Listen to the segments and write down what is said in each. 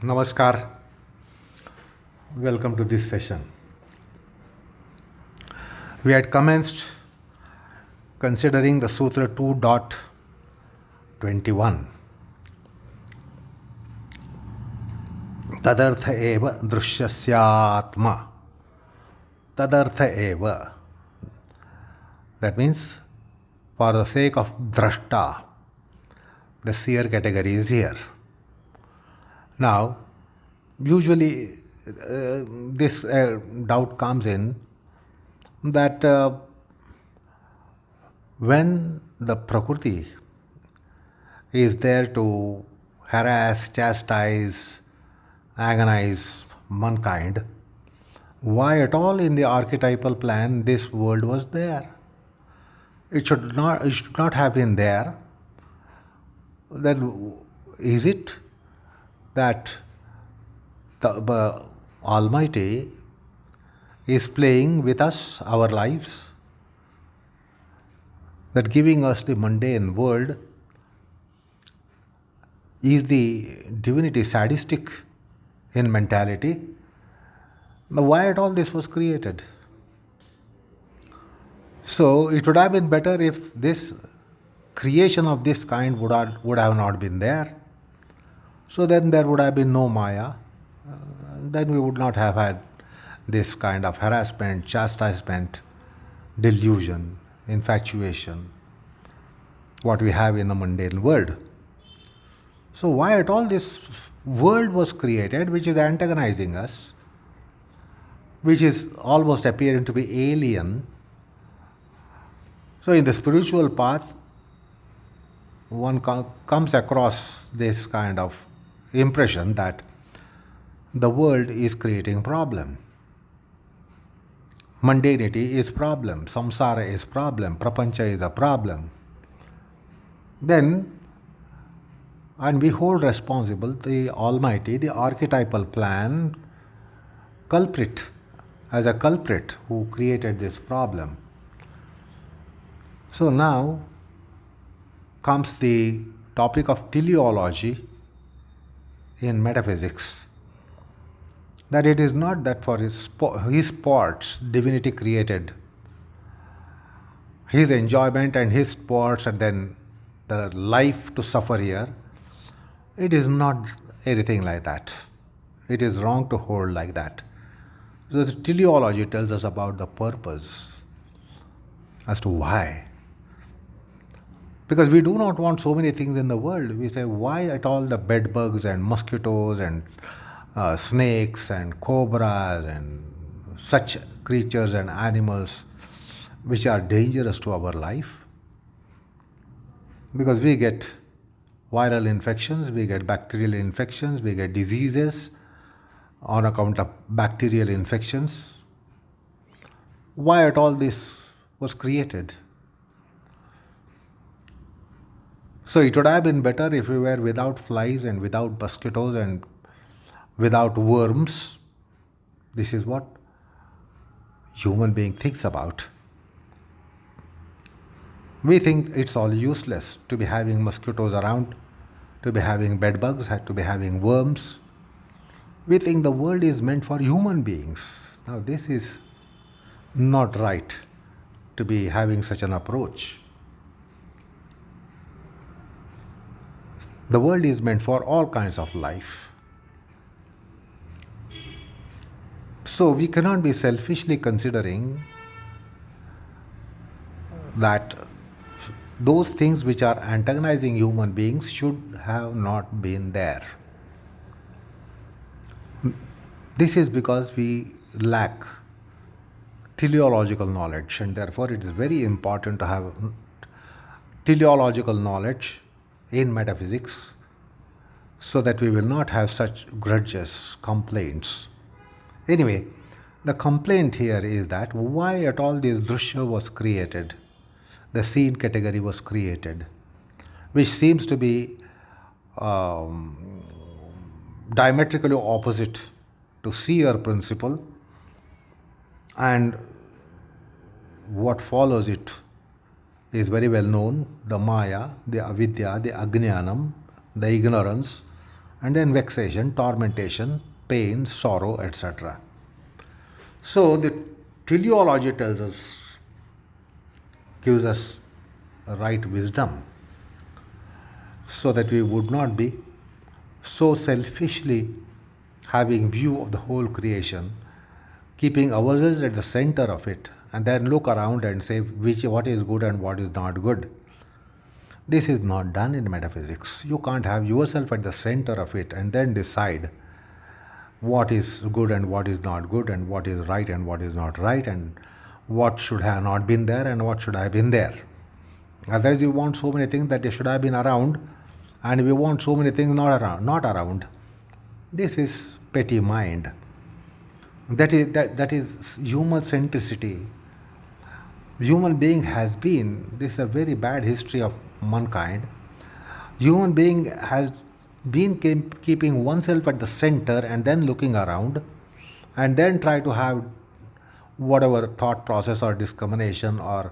Namaskar. Welcome to this session. We had commenced considering the Sutra 2.21. Tadartha eva drusyasyatma. Tadartha eva. That means, for the sake of Drsta, the seer category is here. Now, usually this doubt comes in that when the Prakrti is there to harass, chastise, agonize mankind, why at all in the archetypal plan this world was there? It should not have been there. Then is it that the Almighty is playing with us, our lives, that giving us the mundane world? Is the divinity sadistic in mentality? Now, why at all this was created? So it would have been better if this creation of this kind would have not been there. So then there would have been no Maya. Then we would not have had this kind of harassment, chastisement, delusion, infatuation, what we have in the mundane world. So why at all this world was created which is antagonizing us, which is almost appearing to be alien? So in the spiritual path, one comes across this kind of impression that the world is creating problem. Mundanity is problem, samsara is problem, prapancha is a problem. Then, and we hold responsible the Almighty, the archetypal plan, culprit, as a culprit who created this problem. So now comes the topic of teleology in metaphysics. That it is not that for his sports, divinity created his enjoyment and his sports and then the life to suffer here. It is not anything like that. It is wrong to hold like that. So the teleology tells us about the purpose as to why. Because we do not want so many things in the world. We say, why at all the bed bugs and mosquitoes and snakes and cobras and such creatures and animals which are dangerous to our life? Because we get viral infections, we get bacterial infections, we get diseases on account of bacterial infections. Why at all this was created? So it would have been better if we were without flies and without mosquitoes and without worms. This is what human being thinks about. We think it's all useless to be having mosquitoes around, to be having bed bugs, to be having worms. We think the world is meant for human beings. Now this is not right to be having such an approach. The world is meant for all kinds of life. So we cannot be selfishly considering that those things which are antagonizing human beings should have not been there. This is because we lack teleological knowledge, and therefore it is very important to have teleological knowledge in metaphysics so that we will not have such grudges, complaints. Anyway, the complaint here is that why at all this drusha was created, the scene category was created, which seems to be diametrically opposite to seer principle, and what follows it is very well known: the Maya, the Avidya, the Ajnanam, the ignorance, and then vexation, tormentation, pain, sorrow, etc. So the teleology tells us, gives us right wisdom, so that we would not be so selfishly having view of the whole creation, keeping ourselves at the center of it, and then look around and say what is good and what is not good. This is not done in metaphysics. You can't have yourself at the center of it and then decide what is good and what is not good, and what is right and what is not right, and what should have not been there and what should have been there. Otherwise, we want so many things that they should have been around, and we want so many things not around. This is petty mind. That is human centricity. Human being has been, this is a very bad history of mankind. Human being has been keeping oneself at the center and then looking around, and then try to have whatever thought process or discrimination or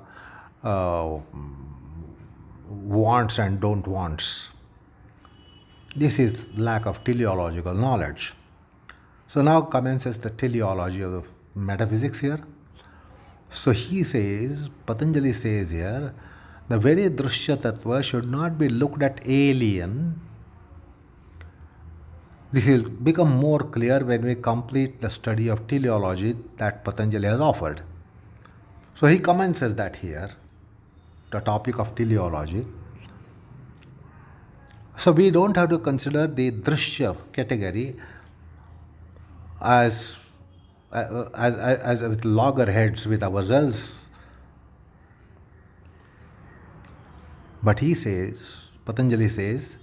wants and don't wants. This is lack of teleological knowledge. So now commences the teleology of metaphysics here. So he says, Patanjali says here, the very Drshya tattva should not be looked at alien. This will become more clear when we complete the study of teleology that Patanjali has offered. So he commences that here, the topic of teleology. So we don't have to consider the Drshya category as with loggerheads with ourselves. But he says, Patanjali says,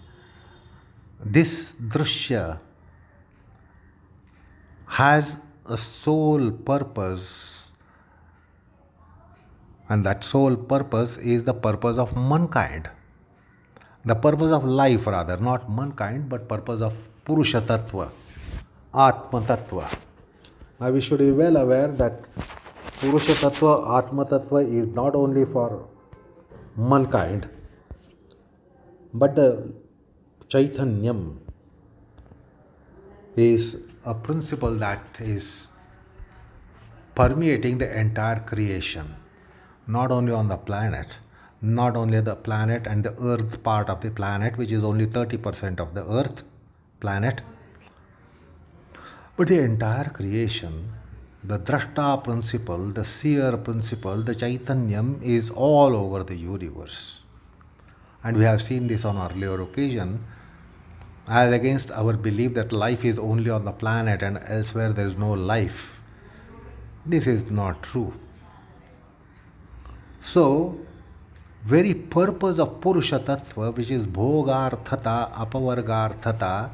this Drshya has a sole purpose, and that sole purpose is the purpose of mankind. The purpose of life rather, not mankind, but purpose of Purusha tattva, Atma tattva. Now we should be well aware that Purusha tattva, Atma tattva is not only for mankind, but the Chaitanyam is a principle that is permeating the entire creation, not only on the planet, not only the planet and the earth part of the planet, which is only 30% of the earth planet, but the entire creation. The Drsta principle, the seer principle, the Chaitanyam is all over the universe. And we have seen this on earlier occasion, as against our belief that life is only on the planet and elsewhere there is no life. This is not true. So, very purpose of Purusha tattva, which is Bhoga, rtha, Apavarga, rtha,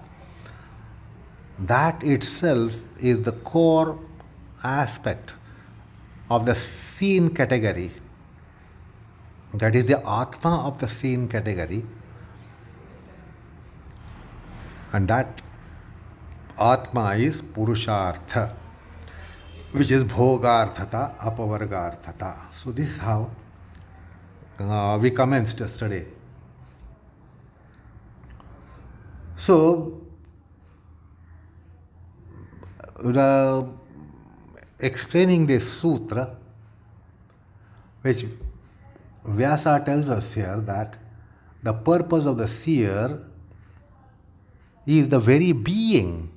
that itself is the core aspect of the seen category. That is the Atma of the seen category. And that Atma is Purushartha, which is Bhogartha, Apavargartha. So this is how we commenced yesterday. So, explaining this sutra, which Vyasa tells us here that the purpose of the seer is the very being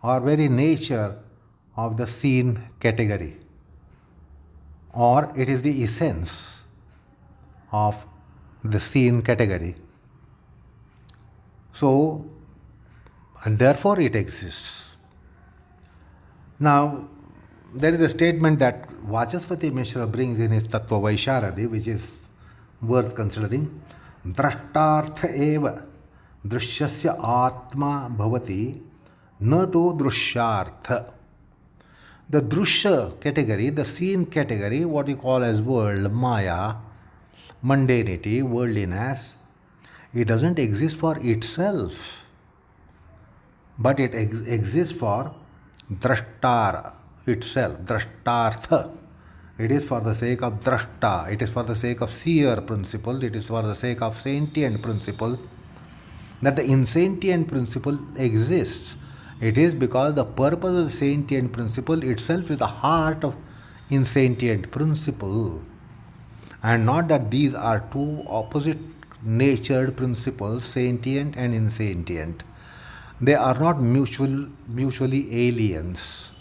or very nature of the seen category, or it is the essence of the seen category. So, and therefore it exists. Now, there is a statement that Vachaspati Mishra brings in his Tattva Vaisharadi, which is worth considering. Drashtartha eva drishyasya atma bhavati na to drishyartha. The drishya category, the seen category, what you call as world, maya, mundanity, worldliness, it doesn't exist for itself, but it exists for drashtar itself, drashtartha. It is for the sake of drashta, it is for the sake of seer principle, it is for the sake of sentient principle. that the insentient principle exists. It is because the purpose of the sentient principle itself is the heart of insentient principle, and not that these are two opposite natured principles, sentient and insentient. They are not mutually aliens,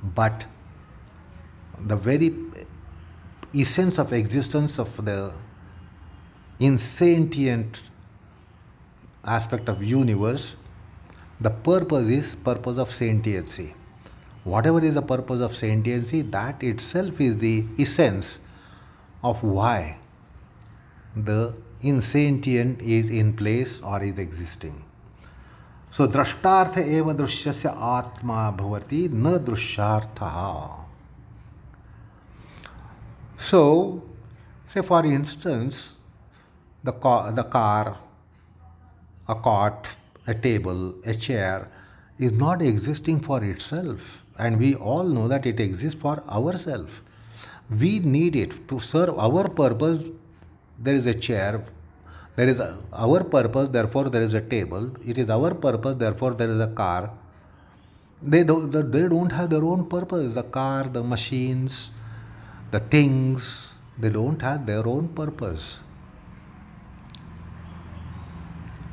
but the very essence of existence of the insentient aspect of universe, the purpose is purpose of sentiency. Whatever is the purpose of sentiency, that itself is the essence of why the insentient is in place or is existing. So drashtartha eva drishyasya atma bhavati na drishyartha. So, say for instance, the car, a cot, a table, a chair is not existing for itself, and we all know that it exists for ourselves. We need it to serve our purpose. There is a chair, there is our purpose, therefore there is a table. It is our purpose, therefore there is a car. They don't have their own purpose. The car, the machines, the things, they don't have their own purpose.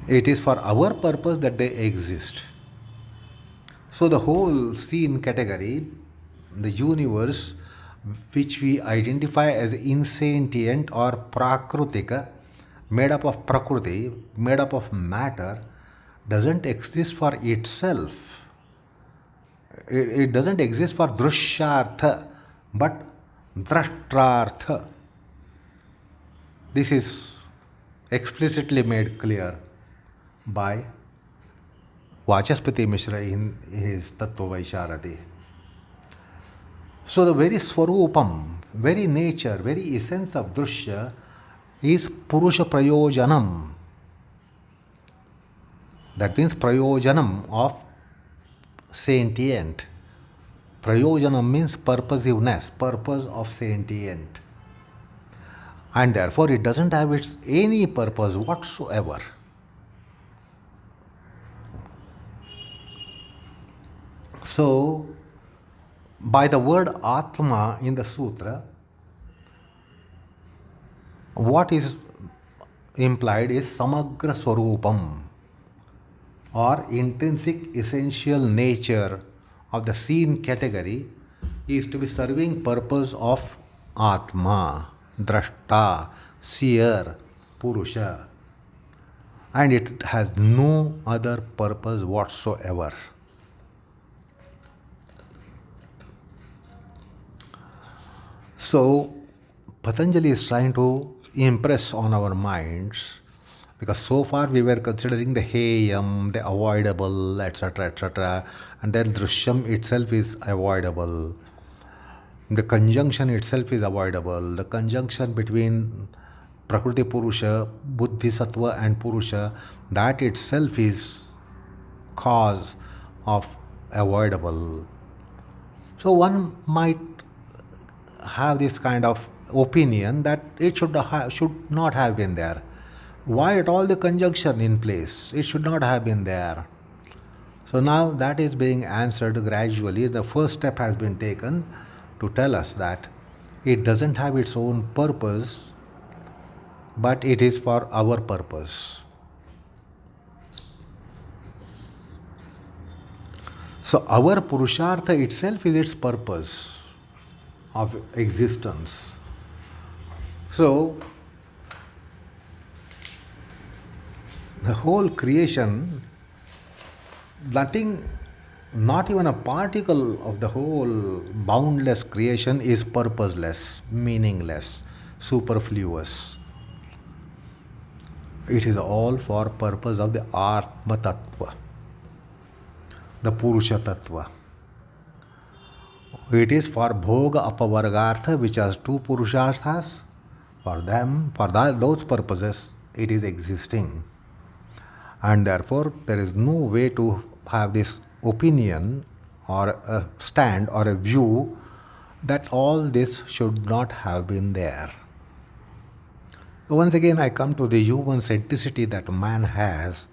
It is for our purpose that they exist. So the whole scene category, the universe, which we identify as insentient or prakrutika, made up of prakrti, made up of matter, doesn't exist for itself. It doesn't exist for drishyartha, but drashtrartha. This is explicitly made clear by Vachaspati Mishra in his Tattva Vaisharati. So the very swarupam, very nature, very essence of drishya is Purusha Prayojanam. That means Prayojanam of sentient. Prayojanam means purposiveness, purpose of sentient. And therefore it doesn't have its any purpose whatsoever. So, by the word Atma in the Sutra, what is implied is Samagra Swarupam, or intrinsic essential nature of the seen category is to be serving purpose of Atma, Drsta, seer, Purusha, and it has no other purpose whatsoever. So, Patanjali is trying to impress on our minds, because so far we were considering the heyam, the avoidable, etc., and then drishyam itself is avoidable. The conjunction itself is avoidable. The conjunction between Prakrti Purusha, Buddhi Sattva and Purusha, that itself is cause of avoidable. So one might have this kind of opinion that it should not have been there. Why at all the conjunction in place? It should not have been there. So now that is being answered gradually. The first step has been taken to tell us that it doesn't have its own purpose, but it is for our purpose. So our Purushartha itself is its purpose of existence. So the whole creation, nothing, not even a particle of the whole boundless creation is purposeless, meaningless, superfluous. It is all for purpose of the Atma Tattva, the Purusha Tattva. It is for Bhoga Apavarga, which has two Purusharthas. For them, for those purposes, it is existing. And therefore, there is no way to have this opinion or a stand or a view that all this should not have been there. Once again, I come to the human centricity that man has.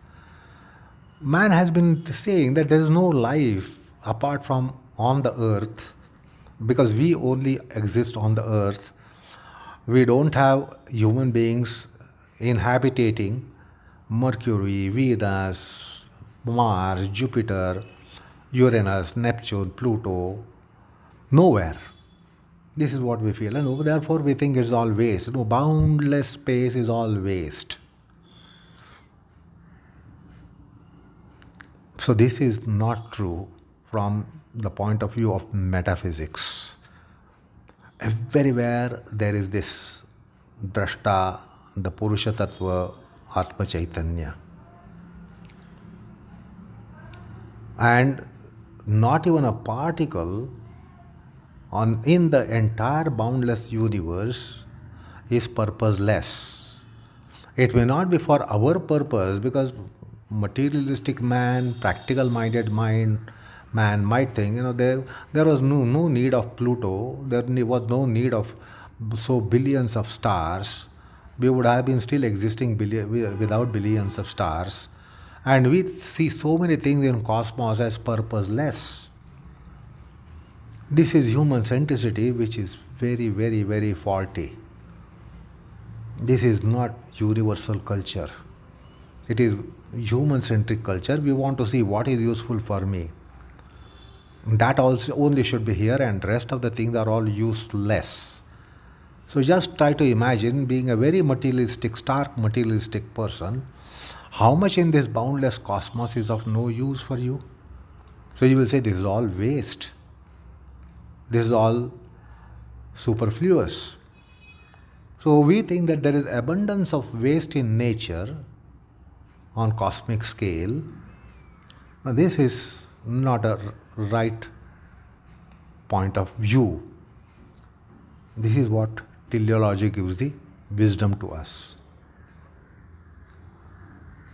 Man has been saying that there is no life apart from on the earth because we only exist on the earth. We don't have human beings inhabiting Mercury, Venus, Mars, Jupiter, Uranus, Neptune, Pluto, nowhere. This is what we feel, and therefore we think it's all waste. No, boundless space is all waste. So this is not true from the point of view of metaphysics. Everywhere there is this Drsta, the Purusha tattva, Atma Chaitanya. And not even a particle in the entire boundless universe is purposeless. It may not be for our purpose because materialistic man, practical minded man might think, there was no need of Pluto, there was no need of so billions of stars. We would have been still existing without billions of stars. And we see so many things in cosmos as purposeless. This is human centricity, which is very, very, very faulty. This is not universal culture. It is human-centric culture. We want to see what is useful for me. That also only should be here, and rest of the things are all useless. So just try to imagine being a very materialistic, stark materialistic person. How much in this boundless cosmos is of no use for you? So you will say, this is all waste. This is all superfluous. So we think that there is abundance of waste in nature on cosmic scale. Now this is not a right point of view. This is what teleology gives the wisdom to us.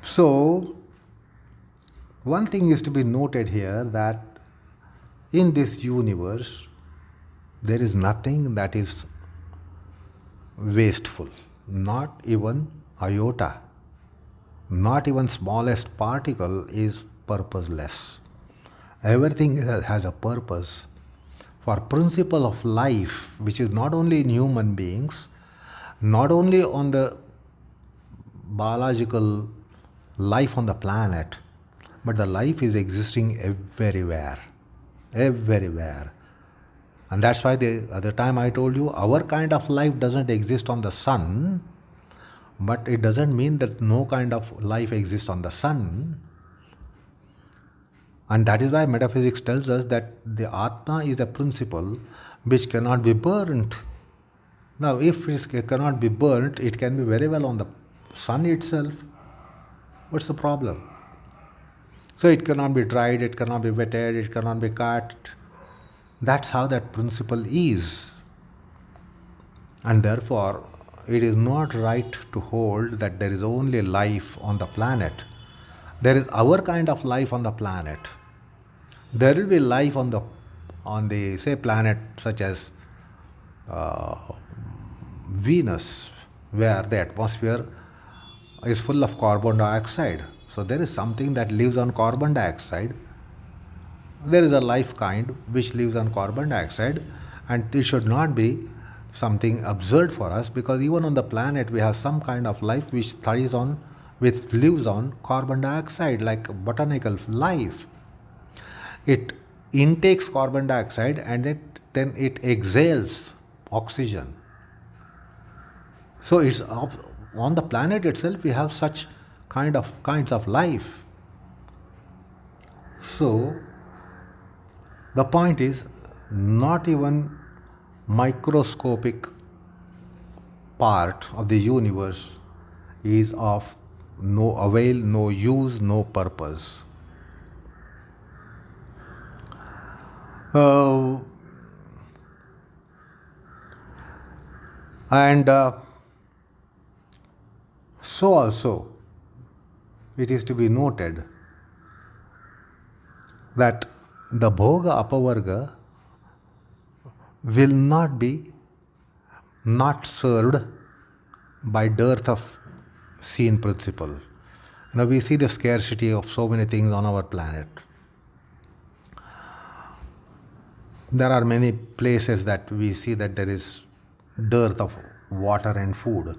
So one thing is to be noted here, that in this universe there is nothing that is wasteful, not even iota, not even smallest particle is purposeless. Everything has a purpose. For principle of life, which is not only in human beings, not only on the biological life on the planet, but the life is existing everywhere. Everywhere. And that's why the other time I told you, our kind of life doesn't exist on the sun, but it doesn't mean that no kind of life exists on the sun. And that is why metaphysics tells us that the Atma is a principle which cannot be burnt. Now, if it cannot be burnt, it can be very well on the sun itself. What's the problem? So it cannot be dried, it cannot be wetted, it cannot be cut. That's how that principle is. And therefore, it is not right to hold that there is only life on the planet. There is our kind of life on the planet. There will be life on the say planet such as Venus, where the atmosphere is full of carbon dioxide. So there is something that lives on carbon dioxide. There is a life kind which lives on carbon dioxide, and it should not be something absurd for us, because even on the planet we have some kind of life which lives on carbon dioxide, like botanical life. It intakes carbon dioxide and then it exhales oxygen. So it's on the planet itself we have such kinds of life. So the point is, not even microscopic part of the universe is of no avail, no use, no purpose. So also it is to be noted that the Bhoga Apavarga will not be not served by dearth of seen principle. We see the scarcity of so many things on our planet. There are many places that we see that there is dearth of water and food.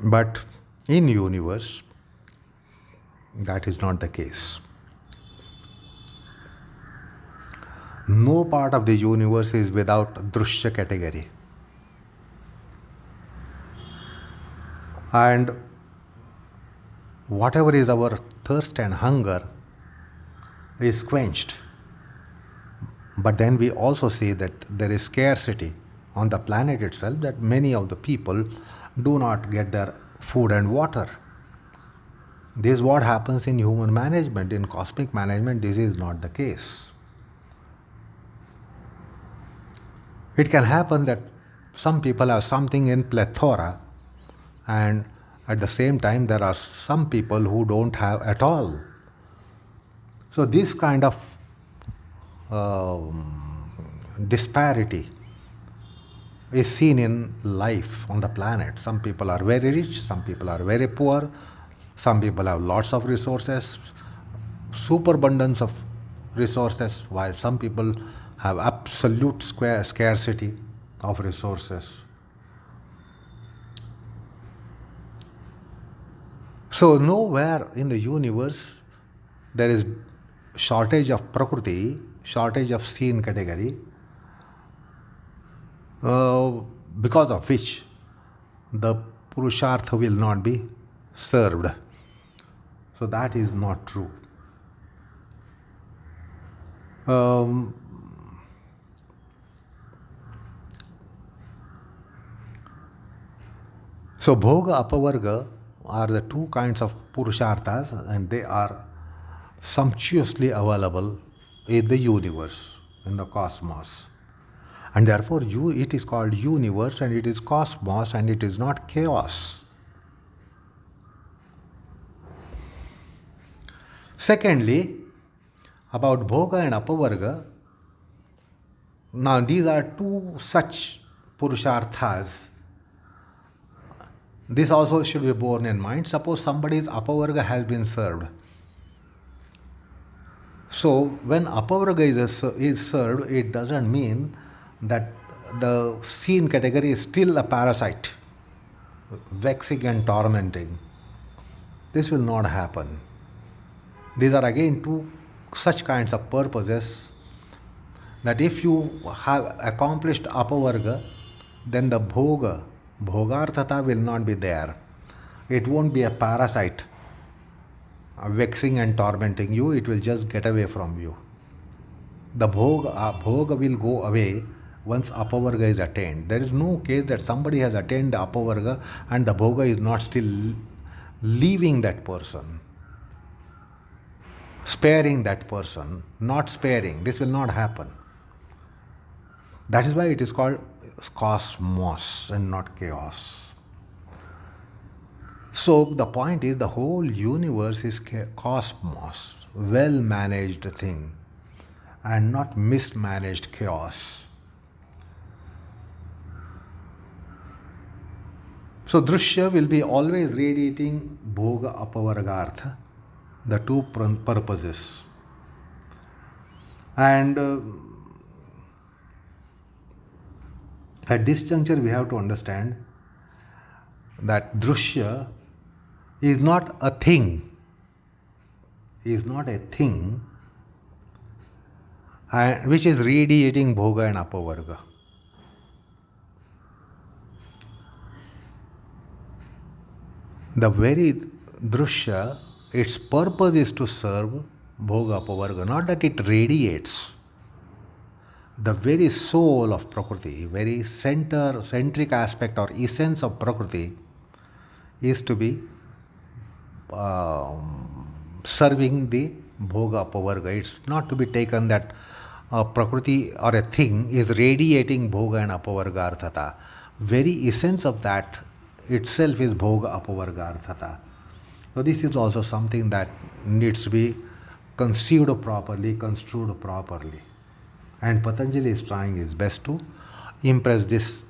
But in universe, that is not the case. No part of the universe is without Drsta category. And whatever is our thirst and hunger is quenched. But then we also see that there is scarcity on the planet itself, that many of the people do not get their food and water. This is what happens in human management. In cosmic management, this is not the case. It can happen that some people have something in plethora, and at the same time there are some people who don't have at all. So this kind of disparity is seen in life on the planet. Some people are very rich, some people are very poor, some people have lots of resources, superabundance of resources, while some people have absolute scarcity of resources. So nowhere in the universe there is shortage of Prakrti, shortage of seen category, because of which the Purushartha will not be served. So that is not true. So Bhoga Apavarga are the two kinds of Purusharthas, and they are sumptuously available in the universe, in the cosmos. And therefore it is called universe, and it is cosmos, and it is not chaos. Secondly, about Bhoga and Apavarga, now these are two such Purusharthas. This also should be borne in mind. Suppose somebody's Apavarga has been served. So when Apavarga is served, it doesn't mean that the seen category is still a parasite, vexing and tormenting. This will not happen. These are again two such kinds of purposes that if you have accomplished Apavarga, then the Bhogarthata will not be there. It won't be a parasite vexing and tormenting you. It will just get away from you. The Bhoga will go away once Apavarga is attained. There is no case that somebody has attained the Apavarga and the Bhoga is not still leaving that person, sparing that person, not sparing. This will not happen. That is why it is called cosmos and not chaos. So the point is, the whole universe is cosmos, well-managed thing, and not mismanaged chaos. So Drshya will be always radiating Bhoga Apavargartha, the two purposes. And at this juncture we have to understand that Drshya is not a thing, which is radiating Bhoga and Apavarga. The very Drshya, its purpose is to serve Bhoga Apavarga, not that it radiates. The very soul of Prakrti, very centric aspect or essence of Prakrti is to be serving the Bhoga Apavarga. It's not to be taken that Prakrti or a thing is radiating Bhoga and Apavarga arthata. Very essence of that itself is Bhoga Apavarga arthata. So this is also something that needs to be conceived properly, construed properly. And Patanjali is trying his best to impress this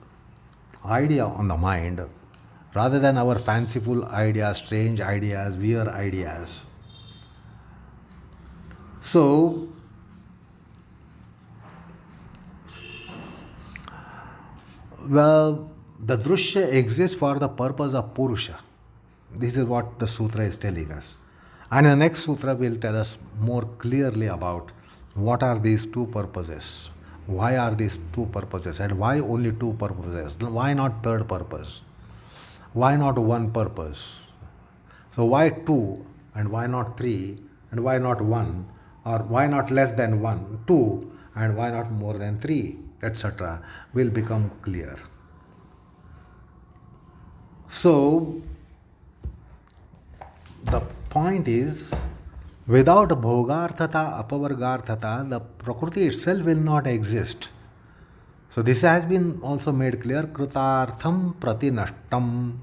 idea on the mind rather than our fanciful ideas, strange ideas, weird ideas. So, the Drshya exists for the purpose of Purusha. This is what the sutra is telling us. And the next sutra will tell us more clearly about what are these two purposes. Why are these two purposes and why only two purposes? Why not third purpose? Why not one purpose? So why two and why not three and why not one, or why not less than one, two, and why not more than three, etc. will become clear. So the point is, without bhogartha, apavargartha, the Prakrti itself will not exist. So this has been also made clear, kritartham pratinashtam.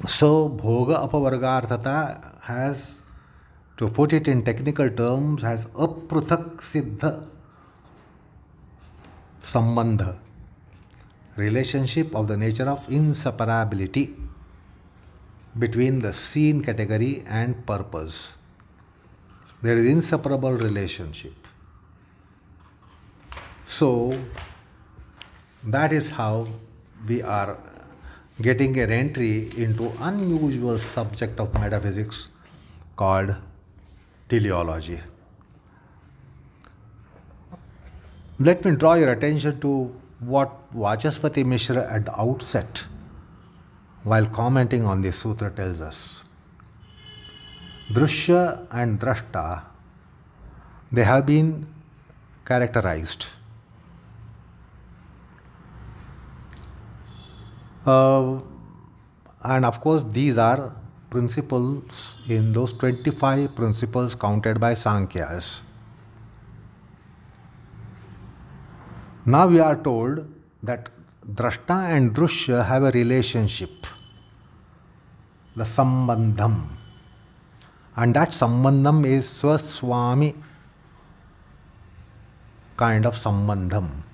So bhoga apavargartha has, to put it in technical terms, has apruthak siddha sambandha, relationship of the nature of inseparability between the seen category and purpose. There is inseparable relationship. So that is how we are getting an entry into unusual subject of metaphysics called teleology. Let me draw your attention to what Vachaspati Mishra at the outset, while commenting on this sutra, tells us. Drshya and Drsta, they have been characterized. And of course, these are principles in those 25 principles counted by Sankhyas. Now we are told that Drshta and Drshya have a relationship, the sambandham. And that sambandham is swaswami kind of sambandham.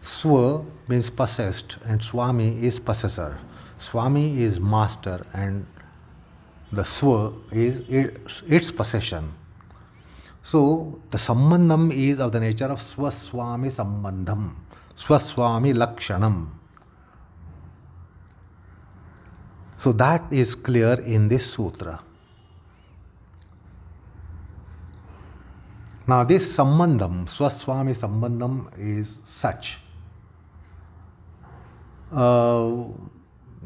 Swa means possessed and Swami is possessor. Swami is master and the Swa is its possession. So the sambandham is of the nature of swaswami sambandham, swaswami lakshanam. So that is clear in this sutra. Now this sambandham, swaswami sambandham, is such.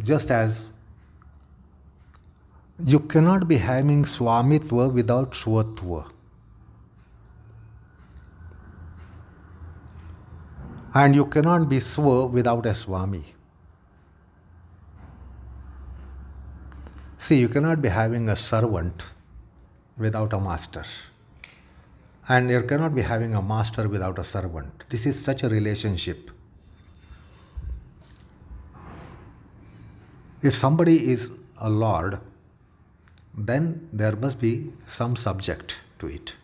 Just as you cannot be having swamitva without swatva. And you cannot be swa without a swami. See, you cannot be having a servant without a master. And you cannot be having a master without a servant. This is such a relationship. If somebody is a lord, then there must be some subject to it,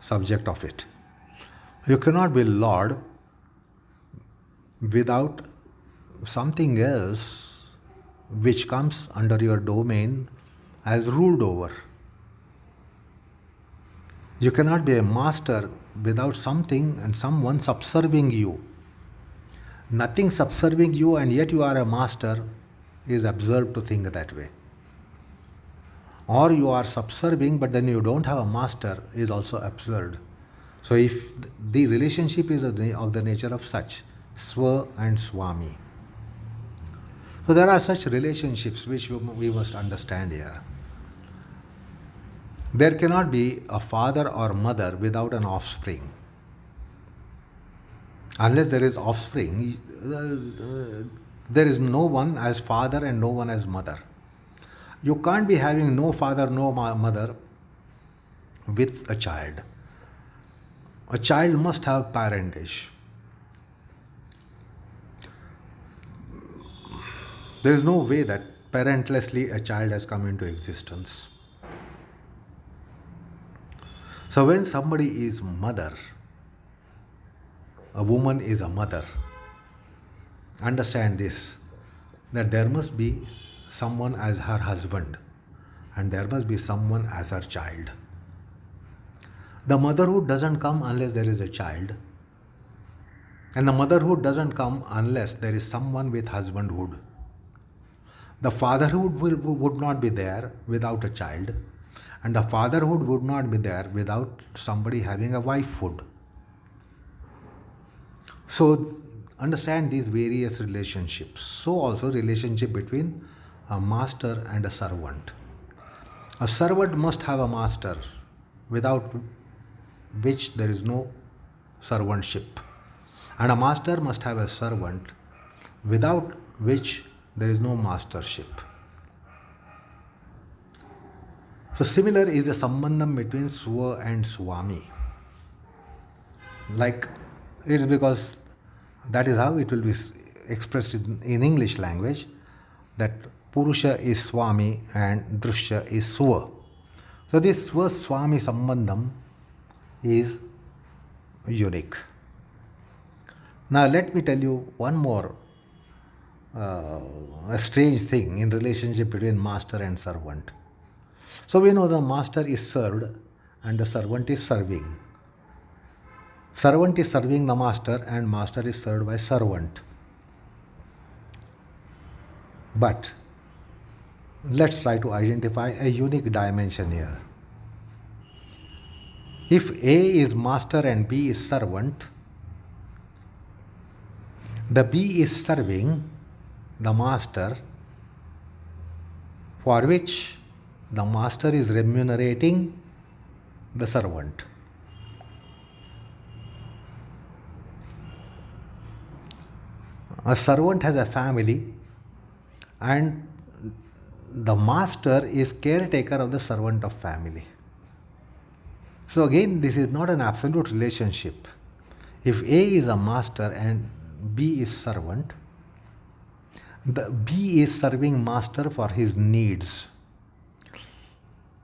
subject of it. You cannot be lord without something else which comes under your domain as ruled over. You cannot be a master without something and someone subserving you. Nothing subserving you and yet you are a master is absurd to think that way. Or you are subserving but then you don't have a master is also absurd. So if the relationship is of the nature of such, Swa and Swami. So there are such relationships which we must understand here. There cannot be a father or mother without an offspring. Unless there is offspring, there is no one as father and no one as mother. You can't be having no father, no mother with a child. A child must have parentage. There is no way that parentlessly a child has come into existence. So when somebody is mother, a woman is a mother, understand this, that there must be someone as her husband and there must be someone as her child. The motherhood doesn't come unless there is a child, and the motherhood doesn't come unless there is someone with husbandhood. The fatherhood would not be there without a child, and the fatherhood would not be there without somebody having a wifehood. So understand these various relationships. So also relationship between a master and a servant. A servant must have a master, without which there is no servantship. And a master must have a servant, without which there is no mastership. So similar is the sambandham between Swa and Swami. Like, it's because that is how it will be expressed in English language, that Purusha is Swami and Drsta is Swa. So this Swa Swami sambandham is unique. Now let me tell you one more a strange thing in relationship between master and servant. So we know the master is served and the servant is serving. Servant is serving the master and master is served by servant. But let's try to identify a unique dimension here. If A is master and B is servant, the B is serving the master, for which the master is remunerating the servant. A servant has a family and the master is caretaker of the servant of family. So again, this is not an absolute relationship. If A is a master and B is servant, the B is serving master for his needs.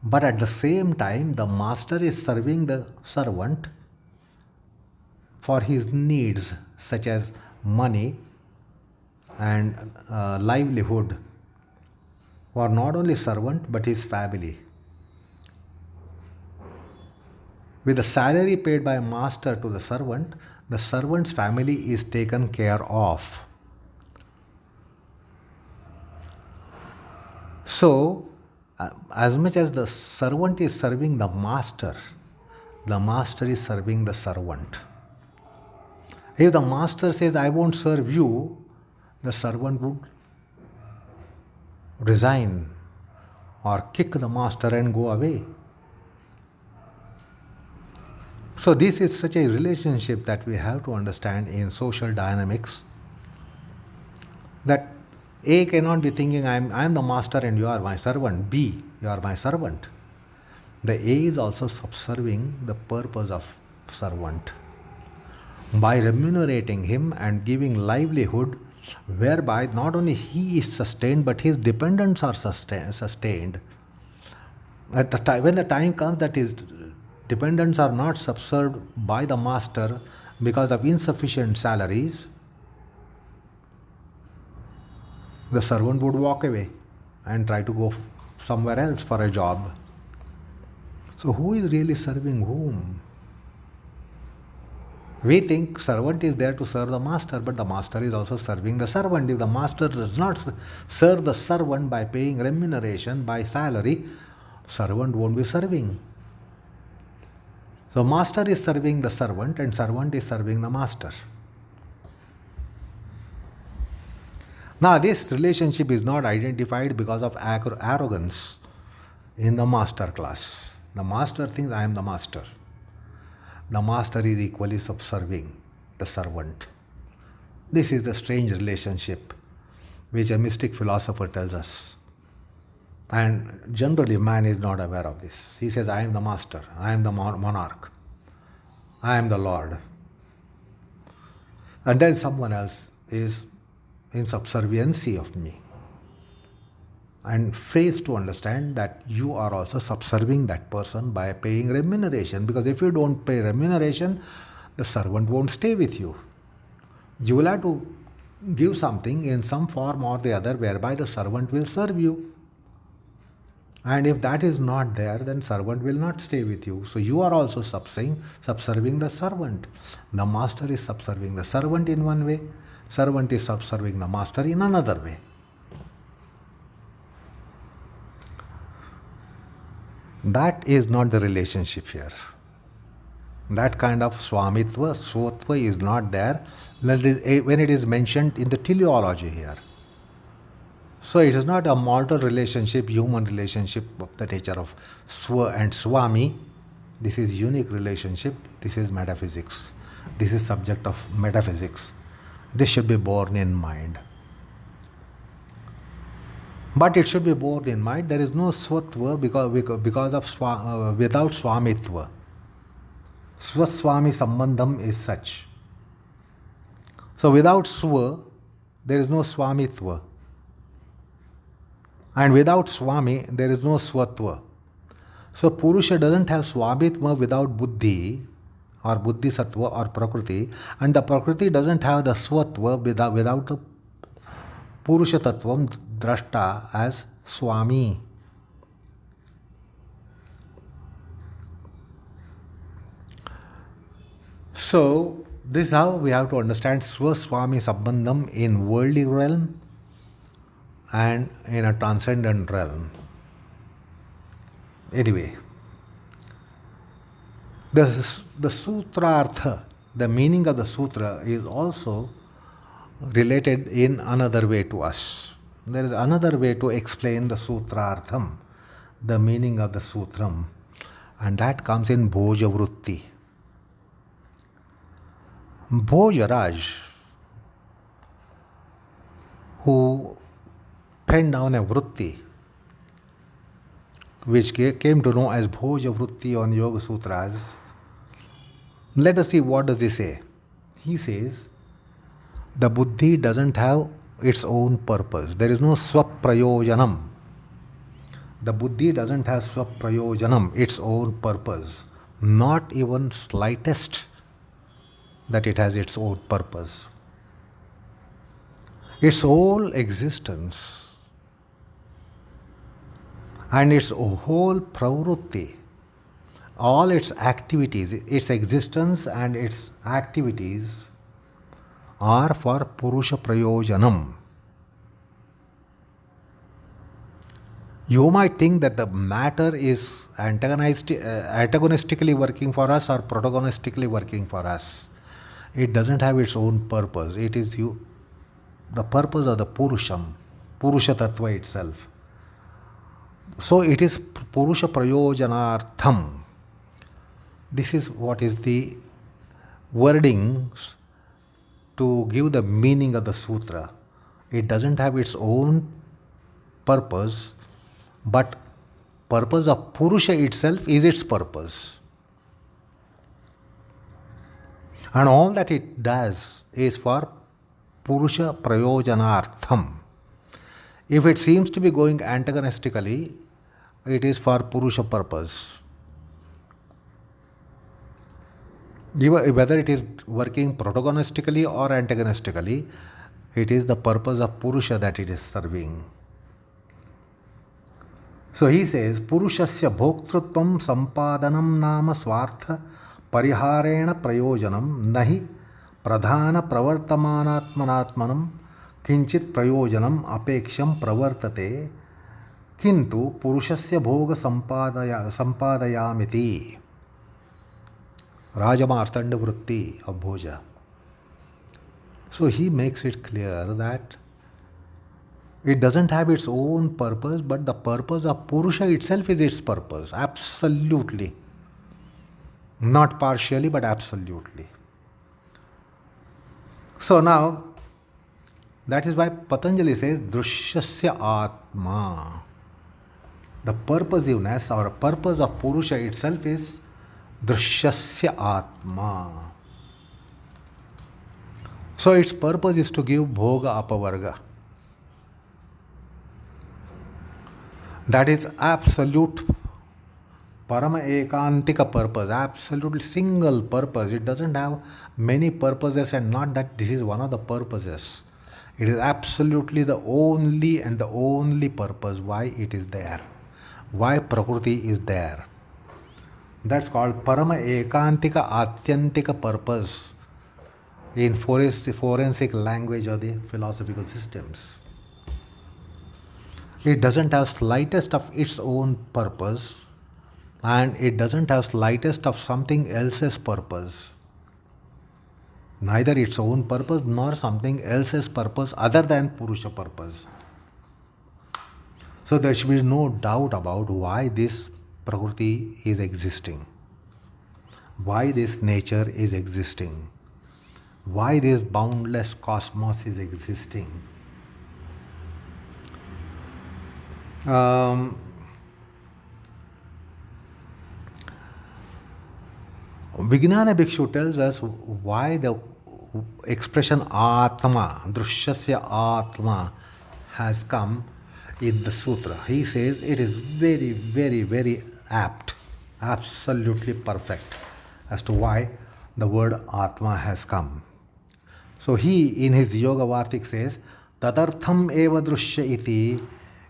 But at the same time, the master is serving the servant for his needs, such as money and livelihood, for not only servant but his family. With the salary paid by master to the servant's family is taken care of. So, as much as the servant is serving the master is serving the servant. If the master says, I won't serve you, the servant would resign or kick the master and go away. So this is such a relationship that we have to understand in social dynamics, that A cannot be thinking, I am the master and you are my servant. B, you are my servant. The A is also subserving the purpose of servant by remunerating him and giving livelihood, whereby not only he is sustained but his dependents are sustained. At the time, when the time comes that his dependents are not subserved by the master because of insufficient salaries, the servant would walk away and try to go somewhere else for a job. So who is really serving whom? We think servant is there to serve the master, but the master is also serving the servant. If the master does not serve the servant by paying remuneration, by salary, servant won't be serving. So master is serving the servant and servant is serving the master. Now this relationship is not identified because of arrogance in the master class. The master thinks, I am the master. The master is equally subserving the servant. This is the strange relationship which a mystic philosopher tells us. And generally man is not aware of this. He says, I am the master, I am the monarch, I am the lord. And then someone else is in subserviency of me. and fails to understand that you are also subserving that person by paying remuneration. Because if you don't pay remuneration, the servant won't stay with you. You will have to give something in some form or the other whereby the servant will serve you. And if that is not there, then servant will not stay with you. So you are also subserving the servant. The master is subserving the servant in one way. Servant is subserving the master in another way. That is not the relationship here. That kind of swamitva, swatva is not there when it is mentioned in the teleology here. So it is not a mortal relationship, human relationship of the nature of swa and swami. This is unique relationship. This is metaphysics. This is subject of metaphysics. This should be borne in mind. But it should be borne in mind there is no swatva because of without swamitva. Swaswami sambandham is such. So without swa, there is no swamitva. And without swami, there is no swatva. So Purusha doesn't have swamitva without buddhi or buddhi sattva or prakriti, and the prakriti doesn't have the swatva without the Purusha tattvam Drsta as swami. So this is how we have to understand Swaswami Sambandham in worldly realm and in a transcendent realm. Anyway, the sutrartha, the meaning of the sutra is also related in another way to us. There is another way to explain the sutrartham, the meaning of the sutram, and that comes in Bhoja Vritti. Bhojaraj, who penned down a vritti, which came to know as Bhoja Vritti on Yoga Sutras, let us see what does he say. He says, the buddhi doesn't have its own purpose. There is no swaprayojanam. The buddhi doesn't have swaprayojanam, its own purpose. Not even slightest that it has its own purpose. Its whole existence and its whole pravrutti, all its activities, its existence and its activities are for Purusha Prayojanam. You might think that the matter is antagonistically working for us or protagonistically working for us. It doesn't have its own purpose. It is the purpose of the Purusham, Purusha Tattva itself. So it is Purusha Prayojanartham. This is what is the wordings to give the meaning of the sutra. It doesn't have its own purpose, but purpose of Purusha itself is its purpose. And all that it does is for Purusha Prayojanartham. If it seems to be going antagonistically, it is for Purusha purpose. Whether it is working protagonistically or antagonistically, it is the purpose of Purusha that it is serving. So he says, Purushasya bhoktrutvam sampadanam nama swartha pariharena prayojanam nahi pradhana pravartamanatmanatmanam kinchit prayojanam apeksham pravartate kintu purushasya bhoga sampadayamiti. Rajamartanda Vritti of Bhoja. So he makes it clear that it doesn't have its own purpose, but the purpose of Purusha itself is its purpose. Absolutely. Not partially, but absolutely. So now, that is why Patanjali says, Drishyasya Atma. The purposiveness or purpose of Purusha itself is Drishyasya Atma. So its purpose is to give Bhoga Apavarga. That is absolute Parama Ekantika purpose, absolutely single purpose. It doesn't have many purposes, and not that this is one of the purposes. It is absolutely the only and the only purpose why it is there, why Prakrti is there. That's called Parama Ekantika Atyantika purpose in forensic language or the philosophical systems. It doesn't have slightest of its own purpose, and it doesn't have slightest of something else's purpose. Neither its own purpose nor something else's purpose other than Purusha purpose. So there should be no doubt about why this Prakrti is existing, why this nature is existing, why this boundless cosmos is existing. Vijnana Bhikshu tells us why the expression Atma, Drishyasya Atma, has come in the sutra. He says it is very, very, very apt, absolutely perfect as to why the word Atma has come. So he, in his Yoga Vartik, says, Tadartham eva drushya iti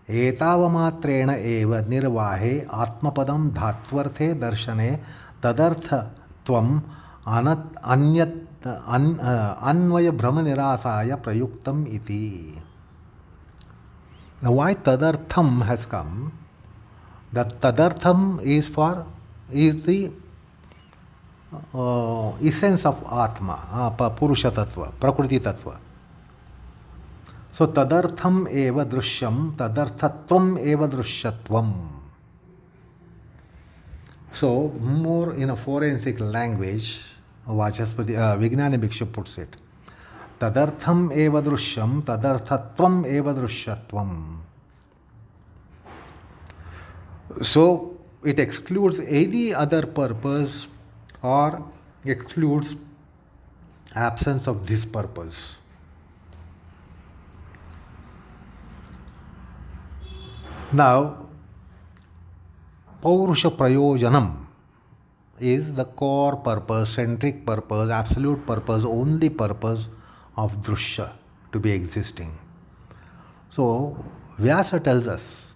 etavamatrena eva nirvahe atmapadam dhatvarthe darshane tadartha tvam anvaya brahma nirasaya prayuktam iti. Now why tadartham has come? That tadartham is the essence of Atma, Purusha Tattva, Prakrti Tattva. So tadartham eva drishyam, tadarthatvam eva drishyatvam. So more in a forensic language, Vachaspati, Vijnana Bhikshu puts it. Tadartham eva drishyam, tadarthatvam eva drishyatvam. So it excludes any other purpose or excludes absence of this purpose. Now, Paurusha Prayojanam is the core purpose, centric purpose, absolute purpose, only purpose of Drshta to be existing. So, Vyasa tells us,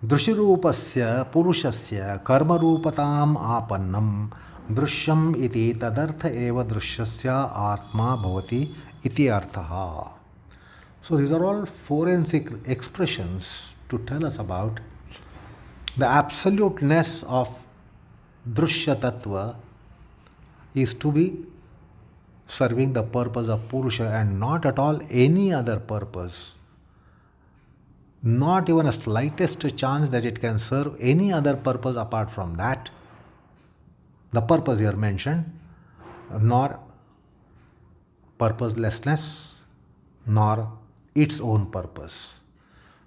Drishrupasya Purushasya Karmarupatam Apannam Drishyam iti tadartha eva drishyasya atma bhavati iti artha. So these are all forensic expressions to tell us about the absoluteness of Drshya Tattva is to be serving the purpose of Purusha and not at all any other purpose. Not even a slightest chance that it can serve any other purpose apart from that. The purpose here mentioned, nor purposelessness, nor its own purpose.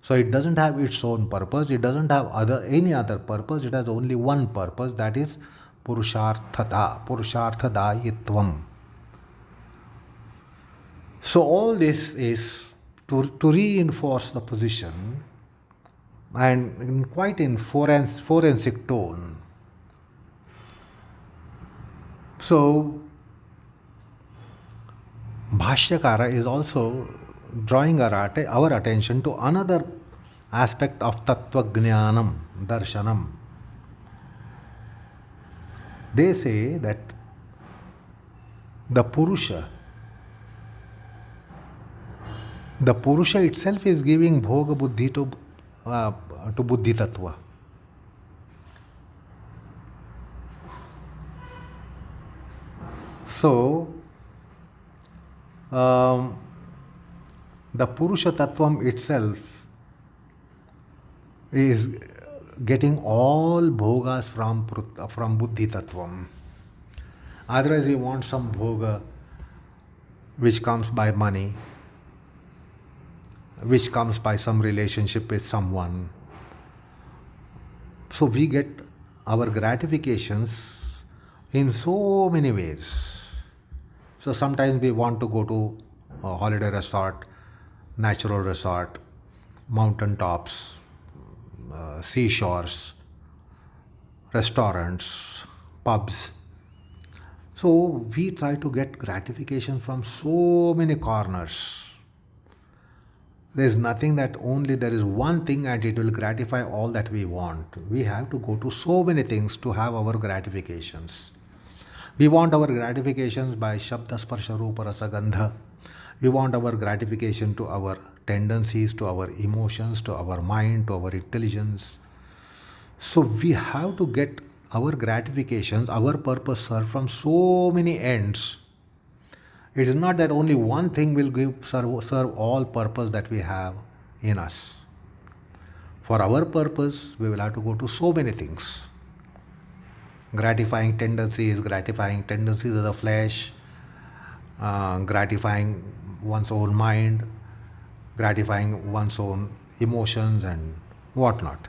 So it doesn't have its own purpose, it doesn't have any other purpose, it has only one purpose, that is Purusharthadayitvam. So all this is to reinforce the position, and quite in forensic tone. So, Bhashyakara is also drawing our attention to another aspect of Tattva Jnanam, Darshanam. They say that the Purusha itself is giving Bhoga Buddhi to Buddhi Tattva. So, the Purusha Tattvam itself is getting all bhogas from Buddhi Tattvam. Otherwise, we want some bhoga which comes by money, which comes by some relationship with someone. So we get our gratifications in so many ways. So sometimes we want to go to a holiday resort, natural resort, mountain tops, seashores, restaurants, pubs. So we try to get gratification from so many corners. There is nothing that only there is one thing and it will gratify all that we want. We have to go to so many things to have our gratifications. We want our gratifications by Shabda Sparsha Rupa Rasa Gandha. We want our gratification to our tendencies, to our emotions, to our mind, to our intelligence. So we have to get our gratifications, our purpose served from so many ends. It is not that only one thing will serve all purpose that we have in us. For our purpose, we will have to go to so many things. Gratifying tendencies of the flesh, gratifying one's own mind, gratifying one's own emotions and whatnot.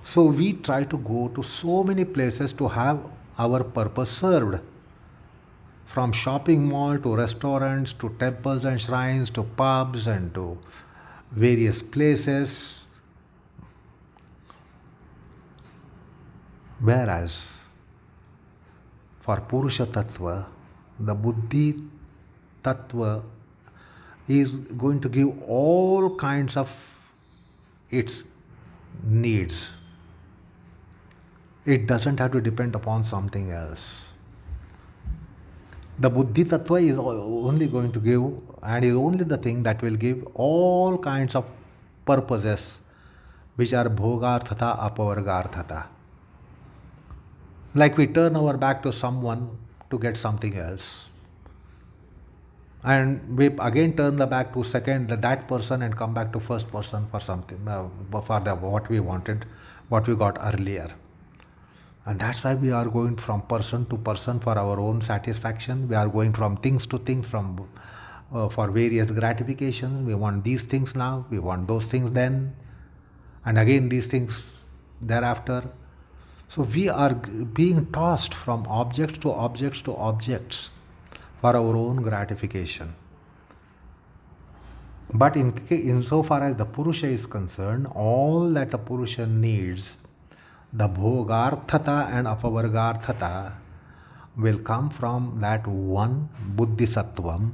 So we try to go to so many places to have our purpose served. From shopping mall to restaurants to temples and shrines to pubs and to various places. Whereas for Purusha Tattva, the Buddhi Tattva is going to give all kinds of its needs. It doesn't have to depend upon something else. The Buddhi Tattva is only going to give, and is only the thing that will give all kinds of purposes which are Bhoga, rtha, Apavarga, rtha. Like we turn our back to someone to get something else. And we again turn the back to that person and come back to first person for something, what we wanted, what we got earlier. And that's why we are going from person to person for our own satisfaction. We are going from things to things for various gratifications. We want these things now, we want those things then, and again these things thereafter. So we are being tossed from objects to objects to objects for our own gratification. But insofar as the Purusha is concerned, all that the Purusha needs, the Bhogarthata and Apavargarthata, will come from that one Buddhisattvam,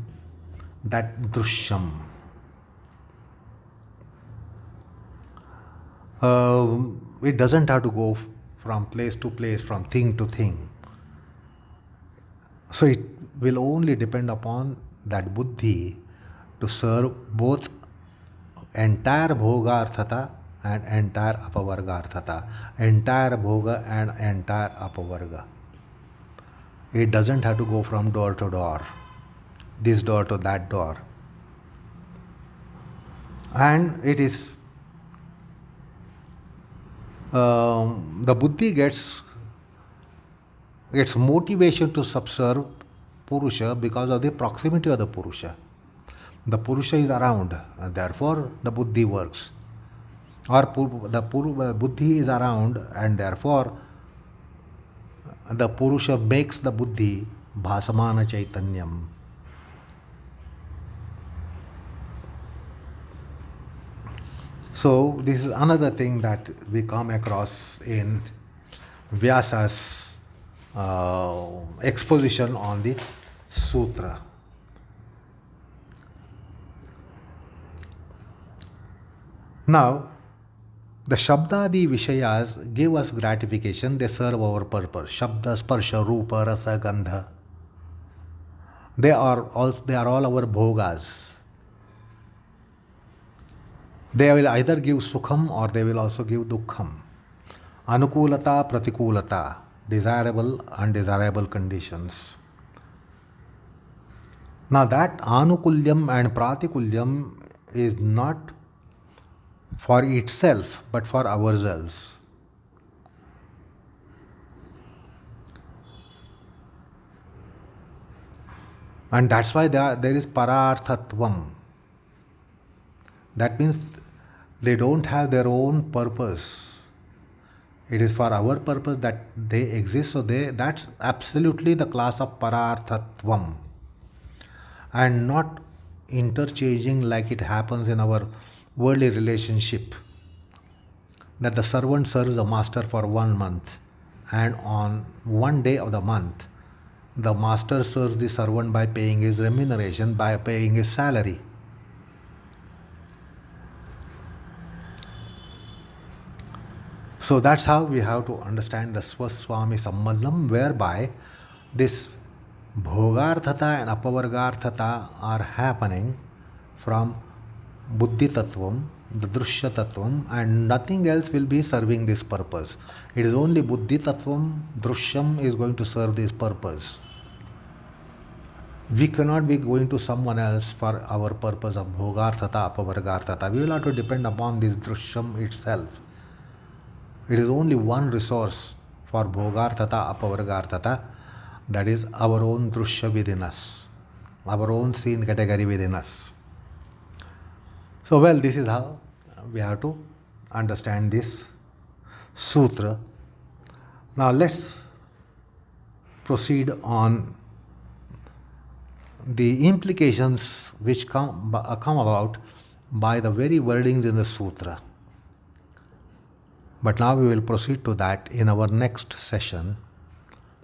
that Drishyam. It doesn't have to go from place to place, from thing to thing. So it will only depend upon that Buddhi to serve both entire Bhogarthata and entire Apavargarthata, entire Bhoga and entire Apavarga. It doesn't have to go from door to door, this door to that door. And it is the Buddhi gets motivation to subserve Purusha because of the proximity of the Purusha. The Purusha is around, and therefore the Buddhi works. Or the Buddhi is around, and therefore the Purusha makes the Buddhi bhasamana chaitanyam. So this is another thing that we come across in Vyasa's exposition on the sutra. Now, the Shabdadi Vishayas give us gratification, they serve our purpose. Shabda, Sparsha, Rupa, Rasa, Gandha. They are all our bhogas. They will either give sukham or they will also give dukkham. Anukulata, pratikulata, desirable, undesirable conditions. Now that anukulyam and pratikulyam is not for itself, but for ourselves. And that's why there is pararthatvam. That means they don't have their own purpose. It is for our purpose that they exist. So that's absolutely the class of pararthatvam. And not interchanging like it happens in our worldly relationship. that the servant serves the master for 1 month, and on one day of the month, the master serves the servant by paying his remuneration, by paying his salary. So that's how we have to understand the Swaswami Sambandham, whereby this Bhogarthata and Apavargarthata are happening from Buddhi Tattvam, the Drshya Tattvam, and nothing else will be serving this purpose. It is only Buddhi Tattvam, Drishyam is going to serve this purpose. We cannot be going to someone else for our purpose of Bhogarthata, Apavargarthata. We will have to depend upon this Drishyam itself. It is only one resource for Bhogarthata, Apavargarthata, that is our own Drshya within us, our own seen category within us. So, well, this is how we have to understand this sutra. Now, let's proceed on the implications which come about by the very wordings in the sutra. But now we will proceed to that in our next session.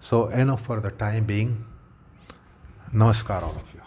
So, enough for the time being. Namaskar, all of you.